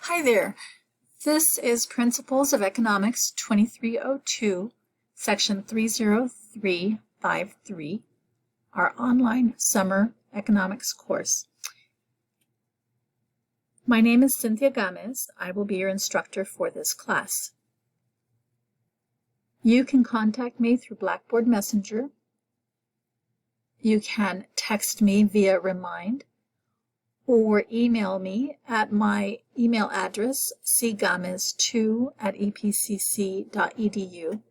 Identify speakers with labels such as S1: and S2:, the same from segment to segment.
S1: Hi there. This is Principles of Economics 2302, Section 30353, our online summer economics course. My name is Cynthia Gomez. I will be your instructor for this class. You can contact me through Blackboard Messenger. You can text me via Remind or email me at my email address, cgomez2@epcc.edu,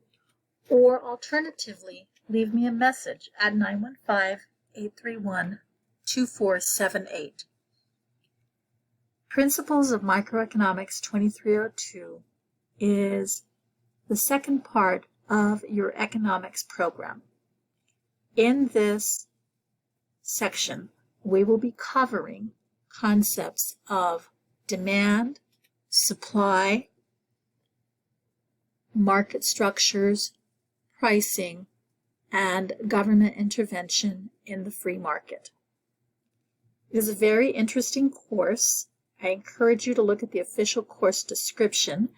S1: or alternatively, leave me a message at 915-831-2478. Principles of Microeconomics 2302 is the second part of your economics program. In this section, we will be covering concepts of demand, supply, market structures, pricing, and government intervention in the free market. It is a very interesting course. I encourage you to look at the official course description,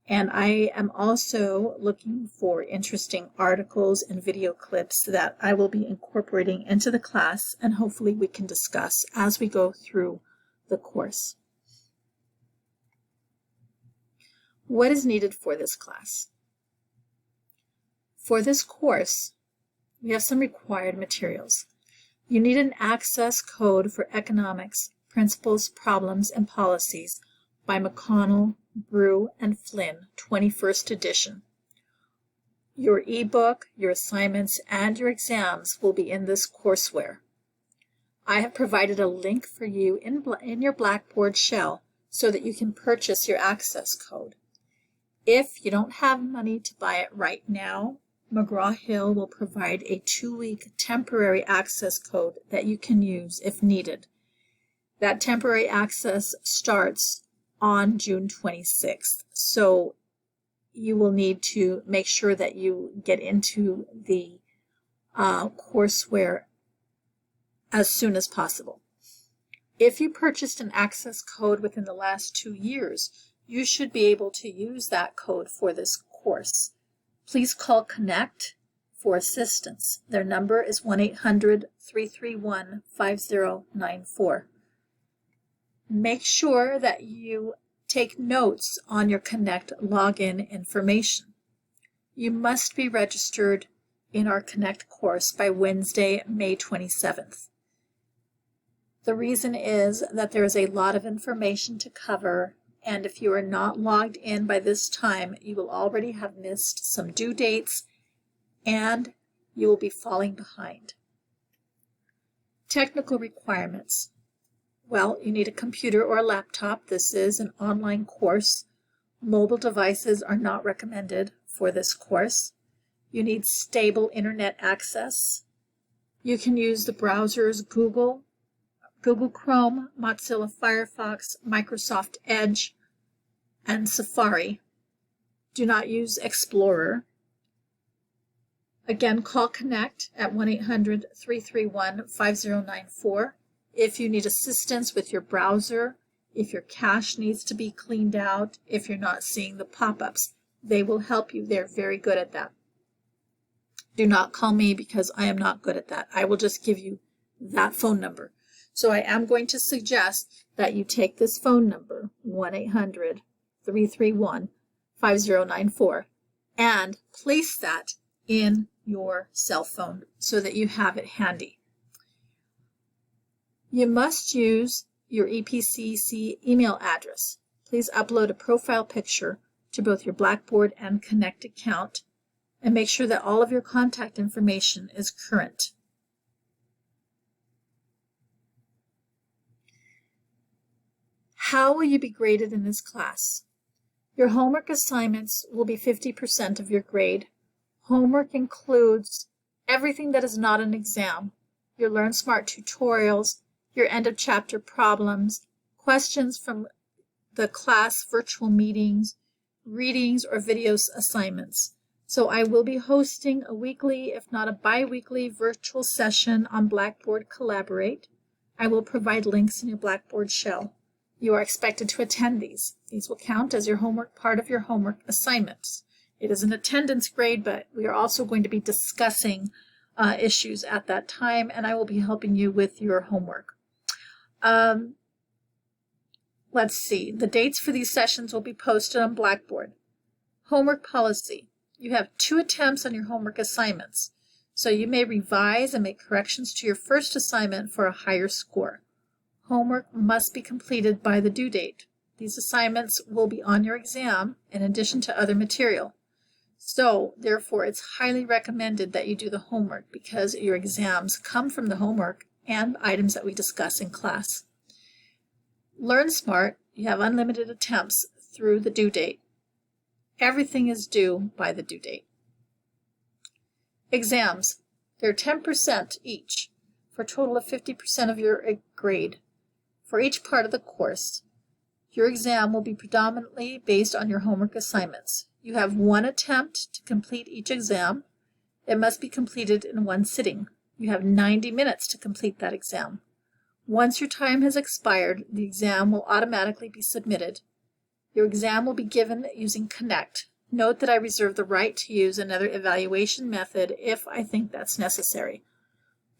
S1: and I am also looking for interesting articles and video clips that I will be incorporating into the class, and hopefully we can discuss as we go through the course. What is needed for this class? For this course, we have some required materials. You need an access code for economics, principles, problems, and policies by McConnell, Brew, and Flynn, 21st edition. Your ebook, your assignments, and your exams will be in this courseware. I have provided a link for you in your Blackboard shell so that you can purchase your access code. If you don't have money to buy it right now, McGraw-Hill will provide a 2-week temporary access code that you can use if needed. That temporary access starts on June 26th. So you will need to make sure that you get into the courseware as soon as possible. If you purchased an access code within the last 2 years, you should be able to use that code for this course. Please call Connect for assistance. Their number is 1-800-331-5094. Make sure that you take notes on your Connect login information. You must be registered in our Connect course by Wednesday, May 27th. The reason is that there is a lot of information to cover, and if you are not logged in by this time, you will already have missed some due dates and you will be falling behind. Technical requirements. Well, you need a computer or a laptop. This is an online course. Mobile devices are not recommended for this course. You need stable internet access. You can use the browsers Google Chrome, Mozilla Firefox, Microsoft Edge, and Safari. Do not use Explorer. Again, call Connect at 1-800-331-5094. If you need assistance with your browser, if your cache needs to be cleaned out, if you're not seeing the pop-ups, they will help you. They're very good at that. Do not call me because I am not good at that. I will just give you that phone number. So I am going to suggest that you take this phone number, 1-800-331-5094, and place that in your cell phone so that you have it handy. You must use your EPCC email address. Please upload a profile picture to both your Blackboard and Connect account and make sure that all of your contact information is current. How will you be graded in this class? Your homework assignments will be 50% of your grade. Homework includes everything that is not an exam, your Learn Smart tutorials, your end of chapter problems, questions from the class virtual meetings, readings, or video assignments. So I will be hosting a weekly, if not a bi-weekly, virtual session on Blackboard Collaborate. I will provide links in your Blackboard shell. You are expected to attend these. These will count as your homework, part of your homework assignments. It is an attendance grade, but we are also going to be discussing issues at that time, and I will be helping you with your homework. Let's see. The dates for these sessions will be posted on Blackboard. Homework policy. You have 2 attempts on your homework assignments, so you may revise and make corrections to your first assignment for a higher score. Homework must be completed by the due date. These assignments will be on your exam in addition to other material. So, therefore, it's highly recommended that you do the homework because your exams come from the homework and items that we discuss in class. Learn smart. You have unlimited attempts through the due date. Everything is due by the due date. Exams. They're 10% each for a total of 50% of your grade. For each part of the course, your exam will be predominantly based on your homework assignments. You have 1 attempt to complete each exam. It must be completed in 1 sitting. You have 90 minutes to complete that exam. Once your time has expired, the exam will automatically be submitted. Your exam will be given using Connect. Note that I reserve the right to use another evaluation method if I think that's necessary.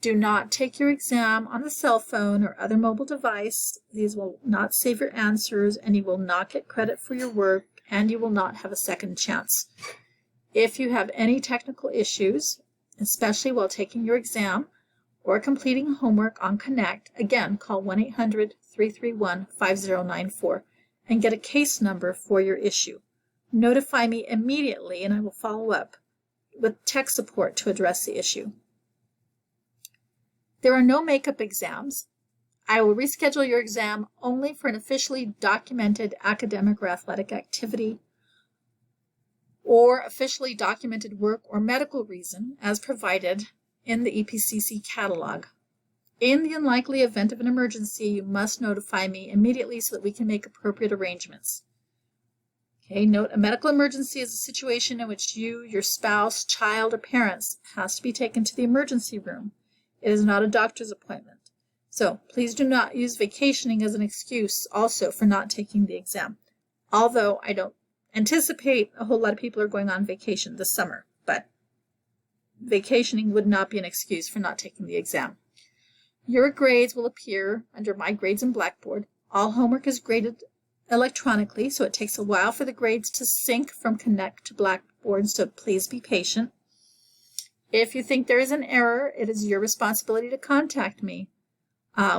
S1: Do not take your exam on a cell phone or other mobile device. These will not save your answers, and you will not get credit for your work, and you will not have a second chance. If you have any technical issues, especially while taking your exam or completing homework on Connect, again, call 1-800-331-5094 and get a case number for your issue. Notify me immediately, and I will follow up with tech support to address the issue. There are no makeup exams. I will reschedule your exam only for an officially documented academic or athletic activity or officially documented work or medical reason as provided in the EPCC catalog. In the unlikely event of an emergency, you must notify me immediately so that we can make appropriate arrangements. Okay, note a medical emergency is a situation in which you, your spouse, child, or parents has to be taken to the emergency room. It is not a doctor's appointment. So please do not use vacationing as an excuse also for not taking the exam. Although I don't anticipate a whole lot of people are going on vacation this summer, but vacationing would not be an excuse for not taking the exam. Your grades will appear under My Grades in Blackboard. All homework is graded electronically, so it takes a while for the grades to sync from Connect to Blackboard, so please be patient. If you think there is an error, it is your responsibility to contact me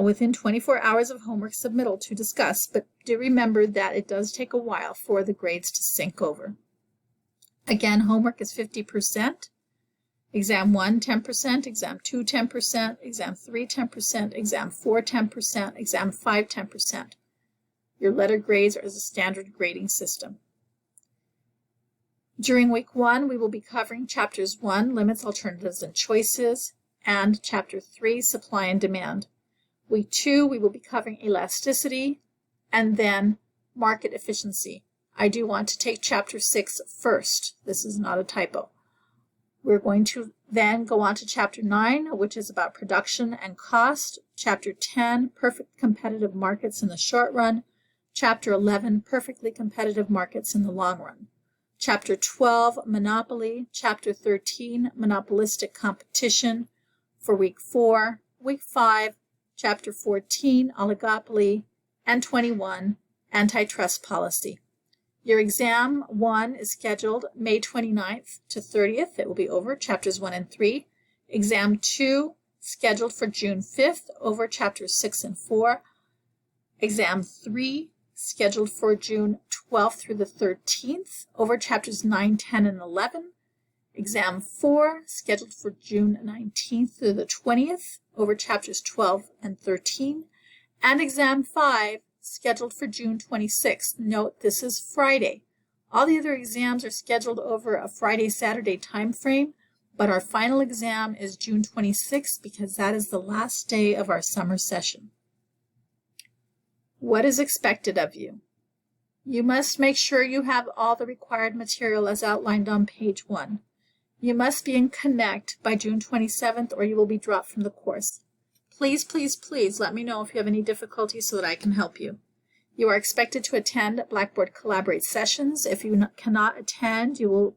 S1: within 24 hours of homework submittal to discuss, but do remember that it does take a while for the grades to sync over. Again, homework is 50%. Exam 1, 10%, Exam 2, 10%, Exam 3, 10%, Exam 4, 10%, Exam 5, 10%. Your letter grades are as a standard grading system. During week 1, we will be covering chapters 1, Limits, Alternatives, and Choices, and chapter 3, Supply and Demand. Week 2, we will be covering elasticity, and then market efficiency. I do want to take chapter 6 first. This is not a typo. We're going to then go on to chapter 9, which is about production and cost. Chapter 10, perfect competitive markets in the short run. Chapter 11, perfectly competitive markets in the long run. Chapter 12, monopoly. Chapter 13, monopolistic competition for week 4. Week 5, chapter 14, oligopoly. And 21, antitrust policy. Your exam 1 is scheduled May 29th to 30th. It will be over chapters 1 and 3. Exam 2 scheduled for June 5th over chapters 6 and 4. Exam 3 scheduled for June 12th through the 13th over chapters 9, 10, and 11. Exam 4 scheduled for June 19th through the 20th over chapters 12 and 13. And exam 5 scheduled for June 26th. Note, this is Friday. All the other exams are scheduled over a Friday-Saturday time frame, but our final exam is June 26th because that is the last day of our summer session. What is expected of you? You must make sure you have all the required material as outlined on page 1. You must be in Connect by June 27th or you will be dropped from the course. Please, please, please let me know if you have any difficulties so that I can help you. You are expected to attend Blackboard Collaborate sessions. If you cannot attend, you will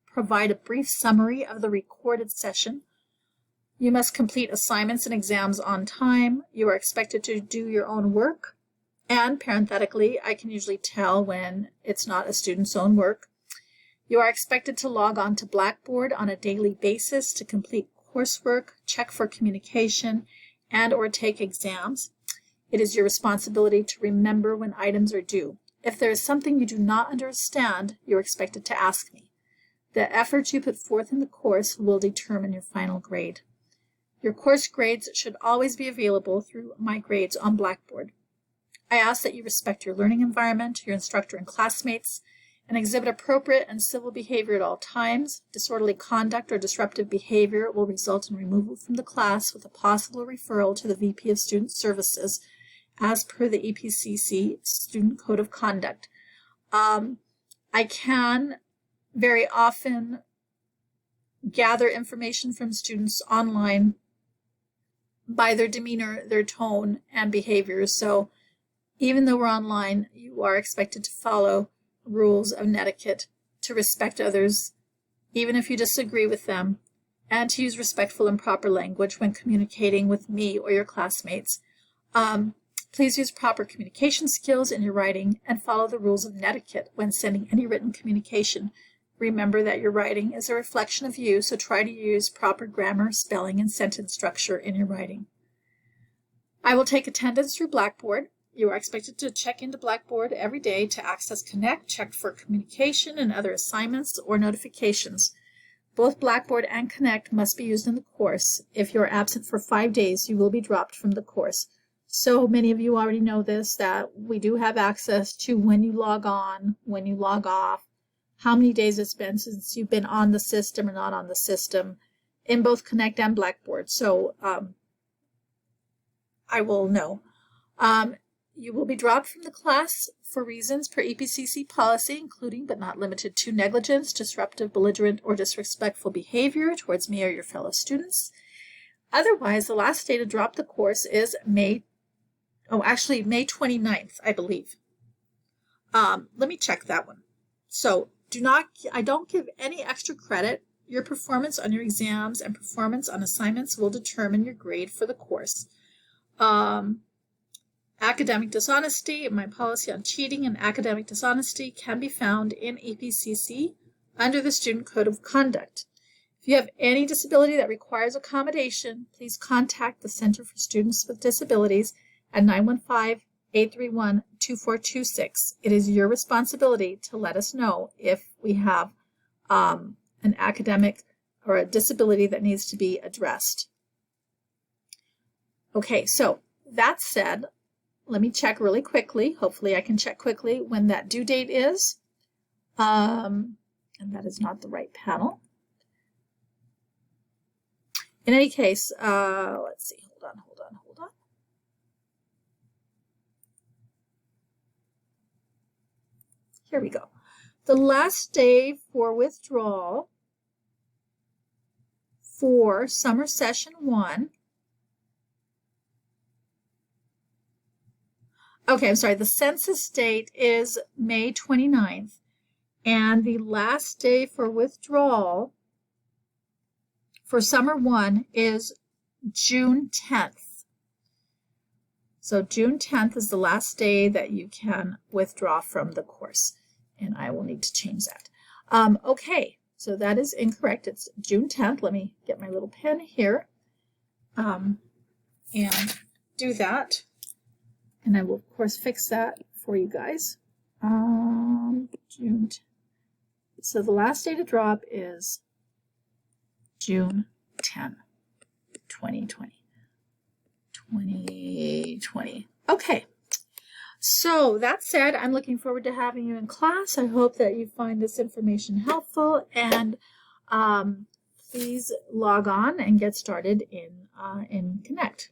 S1: provide a brief summary of the recorded session. You must complete assignments and exams on time. You are expected to do your own work. And parenthetically, I can usually tell when it's not a student's own work. You are expected to log on to Blackboard on a daily basis to complete coursework, check for communication, and/or take exams. It is your responsibility to remember when items are due. If there is something you do not understand, you're expected to ask me. The effort you put forth in the course will determine your final grade. Your course grades should always be available through My Grades on Blackboard. I ask that you respect your learning environment, your instructor and classmates, and exhibit appropriate and civil behavior at all times. Disorderly conduct or disruptive behavior will result in removal from the class with a possible referral to the VP of Student Services as per the EPCC Student Code of Conduct. I can very often gather information from students online by their demeanor, their tone, and behavior. So even though we're online, you are expected to follow rules of etiquette, to respect others, even if you disagree with them, and to use respectful and proper language when communicating with me or your classmates. Please use proper communication skills in your writing and follow the rules of etiquette when sending any written communication. Remember that your writing is a reflection of you, so try to use proper grammar, spelling, and sentence structure in your writing. I will take attendance through Blackboard. You are expected to check into Blackboard every day to access Connect, check for communication and other assignments or notifications. Both Blackboard and Connect must be used in the course. If you are absent for 5 days, you will be dropped from the course. So many of you already know this, that we do have access to when you log on, when you log off, how many days it's been since you've been on the system or not on the system in both Connect and Blackboard. So I will know. You will be dropped from the class for reasons per EPCC policy, including but not limited to negligence, disruptive, belligerent, or disrespectful behavior towards me or your fellow students. Otherwise, the last day to drop the course is May 29th, I believe. Let me check that one. So I don't give any extra credit. Your performance on your exams and performance on assignments will determine your grade for the course. Academic dishonesty, my policy on cheating and academic dishonesty can be found in EPCC under the Student Code of Conduct. If you have any disability that requires accommodation, please contact the Center for Students with Disabilities at 915-831-2426. It is your responsibility to let us know if we have an academic or a disability that needs to be addressed. Okay, so that said, let me check really quickly. Hopefully I can check quickly when that due date is. And that is not the right panel. In any case, let's see, hold on. Here we go. The last day for withdrawal for summer session 1. Okay, I'm sorry, the census date is May 29th, and the last day for withdrawal for summer 1 is June 10th. So June 10th is the last day that you can withdraw from the course, and I will need to change that. Okay, so that is incorrect. It's June 10th. Let me get my little pen here and do that. And I will, of course, fix that for you guys. June. So the last day to drop is June 10, 2020. 2020. Okay. So that said, I'm looking forward to having you in class. I hope that you find this information helpful, and please log on and get started in Connect.